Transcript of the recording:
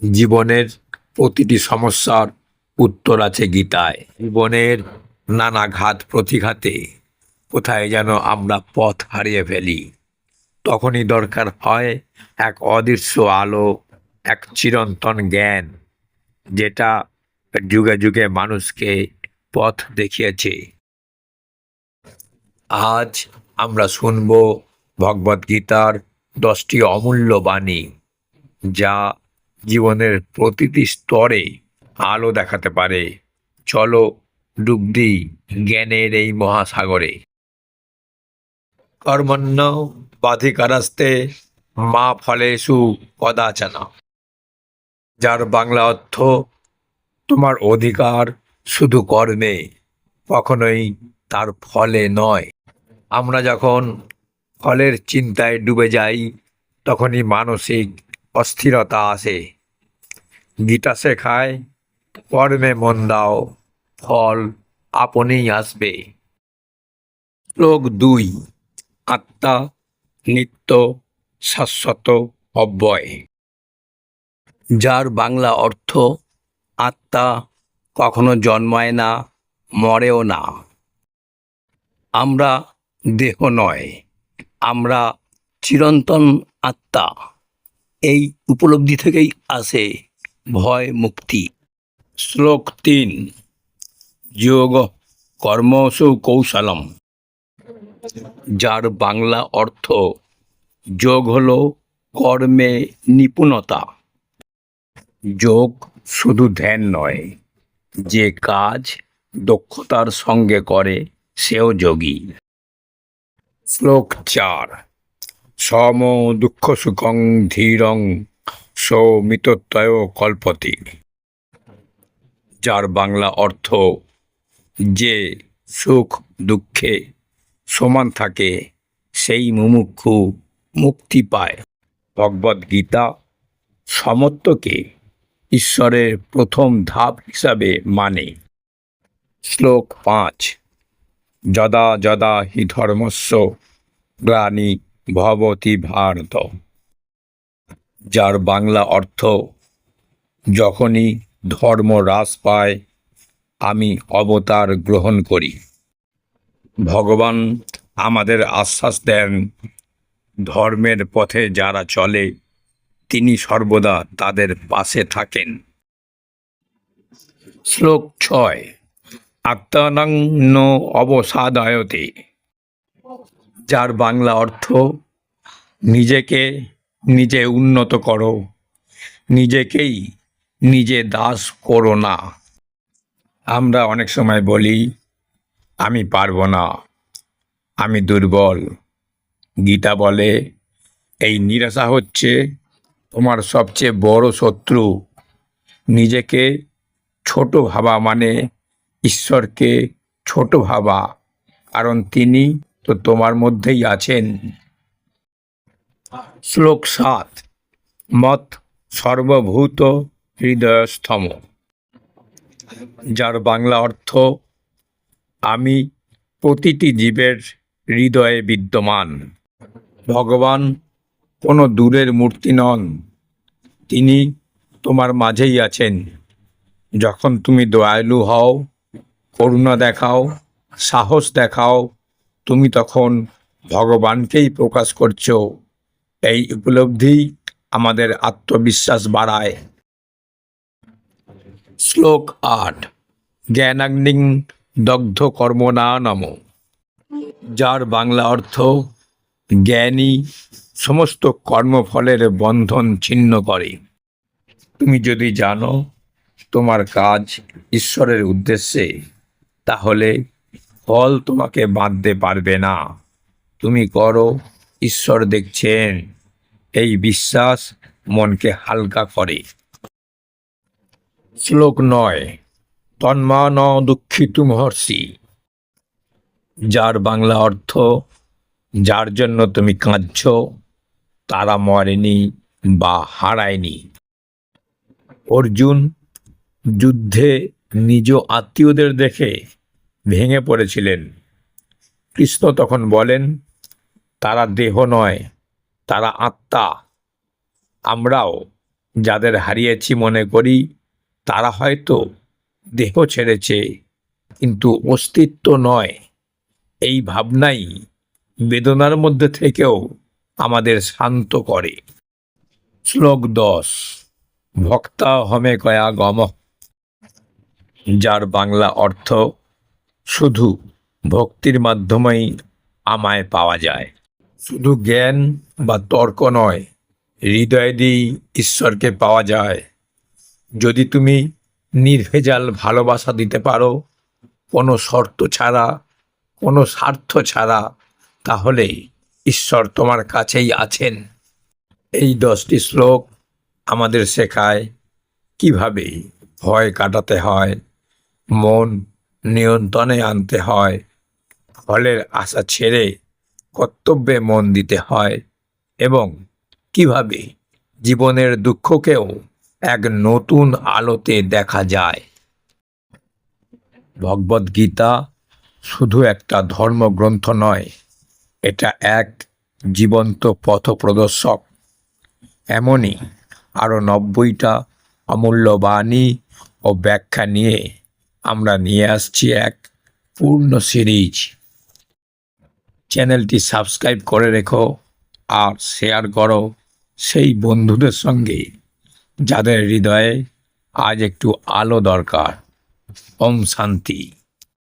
জীবনের প্রতিটি সমস্যার উত্তর আছে গীতায়। জীবনের নানা ঘাত প্রতিঘাতে কোথায় যেন আমরা পথ হারিয়ে ফেলি, তখনই দরকার হয় এক অদৃশ্য আলো, এক চিরন্তন জ্ঞান, যেটা যুগে যুগে মানুষকে পথ দেখিয়েছে। আজ আমরা শুনব ভগবদ্গীতার 10টি অমূল্য বাণী, যা জীবনের প্রতিটি স্তরে আলো দেখাতে পারে। চলো ডুব দিই জ্ঞানের এই মহাসাগরে। কর্মণ্য বাধিকারাস্তে মা ফলেষু কদাচন। যার বাংলা অর্থ, তোমার অধিকার শুধু কর্মে, কখনোই তার ফলে নয়। আমরা যখন ফলের চিন্তায় ডুবে যাই, তখনই মানসিক অস্থিরতা আসে। গীতা শেখায়, কর্মে মন দাও, ফল আপনিই আসবে। শ্লোক 2, আত্মা নিত্য শাশ্বত অব্যয়। যার বাংলা অর্থ, আত্মা কখনো জন্মায় না, মরেও না। আমরা দেহ নয়, আমরা চিরন্তন আত্মা। এই উপলব্ধি থেকেই আসে ভয় মুক্তি। শ্লোক 3, যোগ কর্মসু কৌশলম। যার বাংলা অর্থ, যোগ হলো কর্মে নিপুণতা। যোগ শুধু ধ্যান নয়, যে কাজ দক্ষতার সঙ্গে করে সেও যোগী। শ্লোক 4, সম দুঃখ সুখং ধীরং সৌমিতত্বয় কল্পতি। যার বাংলা অর্থ, যে সুখ দুঃখে সমান থাকে সেই মুমুক্ষু মুক্তি পায়। ভগবদ্গীতা সমত্বকে ঈশ্বরের প্রথম ধাপ হিসাবে মানে। শ্লোক 5, যদা যদা হি ধর্মস্য গ্লানি ভবতি ভারত। যার বাংলা অর্থ, যখনই ধর্ম হ্রাস পায় আমি অবতার গ্রহণ করি। ভগবান আমাদের আশ্বাস দেন, ধর্মের পথে যারা চলে তিনি সর্বদা তাদের পাশে থাকেন। শ্লোক 6, আত্মানং ন অবসাদয়তে। যার বাংলা অর্থ, নিজেকে নিজে উন্নত করো, নিজেকেই নিজে দাস করো না। আমরা অনেক সময় বলি, আমি পারবো না, আমি দুর্বল। গীতা বলে, এই নিরাশা হচ্ছে তোমার সবচেয়ে বড় শত্রু। নিজেকে ছোট ভাবা মানে ঈশ্বরকে ছোট ভাবা, কারণ তিনি তো তোমার মধ্যেই আছেন। শ্লোক 7, মত সর্বভূত হৃদয়স্থম। যার বাংলা অর্থ, আমি প্রতিটি জীবের হৃদয়ে বিদ্যমান। ভগবান কোনো দূরের মূর্তি নন, তিনি তোমার মাঝেই আছেন। যখন তুমি দয়ালু হও, করুণা দেখাও, সাহস দেখাও, তুমি তখন ভগবানকেই প্রকাশ করছো। এই উপলব্ধি আমাদের আত্মবিশ্বাস বাড়ায়। শ্লোক 8, জ্ঞানাগ্নিং দগ্ধ কর্মণা নম। যার বাংলা অর্থ, জ্ঞানী সমস্ত কর্মফলের বন্ধন ছিন্ন করে। তুমি যদি জানো তোমার কাজ ঈশ্বরের উদ্দেশ্যে, তাহলে ফল তোমাকে বাঁধতে পারবে না। তুমি করো, ঈশ্বর দেখছেন, এই বিশ্বাস মনকে হালকা করে। শ্লোক 9, তন্মা ন দুঃখিতুম হর্ষি। যার বাংলা অর্থ, যার জন্য তুমি কাঁদছ তারা মরেনি বা হারায়নি। অর্জুন যুদ্ধে নিজ আত্মীয়দের দেখে ভেঙে পড়েছিলেন। কৃষ্ণ তখন বলেন, তারা দেহ নয়, তারা আত্মা। আমরাও যাদের হারিয়েছি মনে করি তারা হয়তো দেহ ছেড়েছে, কিন্তু অস্তিত্ব নয়। এই ভাবনাই বেদনার মধ্যে থেকেও আমাদের শান্ত করে। শ্লোক 10। ভক্তা হমে কয়া গম, যার বাংলা অর্থ শুধু ভক্তির মাধ্যমেই আমায় পাওয়া যায়। শুধু জ্ঞান বা তর্ক নয়, হৃদয় দিয়েই ঈশ্বরকে পাওয়া যায়। যদি তুমি নির্ভেজাল ভালোবাসা দিতে পারো, কোনো শর্ত ছাড়া, কোনো স্বার্থ ছাড়া, তাহলে ঈশ্বর তোমার কাছেই আছেন। এই 10টি শ্লোক আমাদের শেখায় কিভাবে ভয় কাটাতে হয়, মন নিয়ন্ত্রণে আনতে হয়, ফলের আশা ছেড়ে কর্তব্যে মন দিতে হয়, এবং কিভাবে জীবনের দুঃখকেও এক নতুন আলোতে দেখা যায়। ভগবদ্গীতা শুধু একটা ধর্মগ্রন্থ নয়, এটা এক জীবন্ত পথপ্রদর্শক। এমনই আরও 90টা অমূল্য বাণী ও ব্যাখ্যা নিয়ে আমরা নিয়ে আসছি এক পূর্ণ সিরিজ। চ্যানেলটি সাবস্ক্রাইব করে রেখো আর শেয়ার করো সেই বন্ধুদের সঙ্গে যাদের হৃদয়ে আজ একটু আলো দরকার। ওম শান্তি।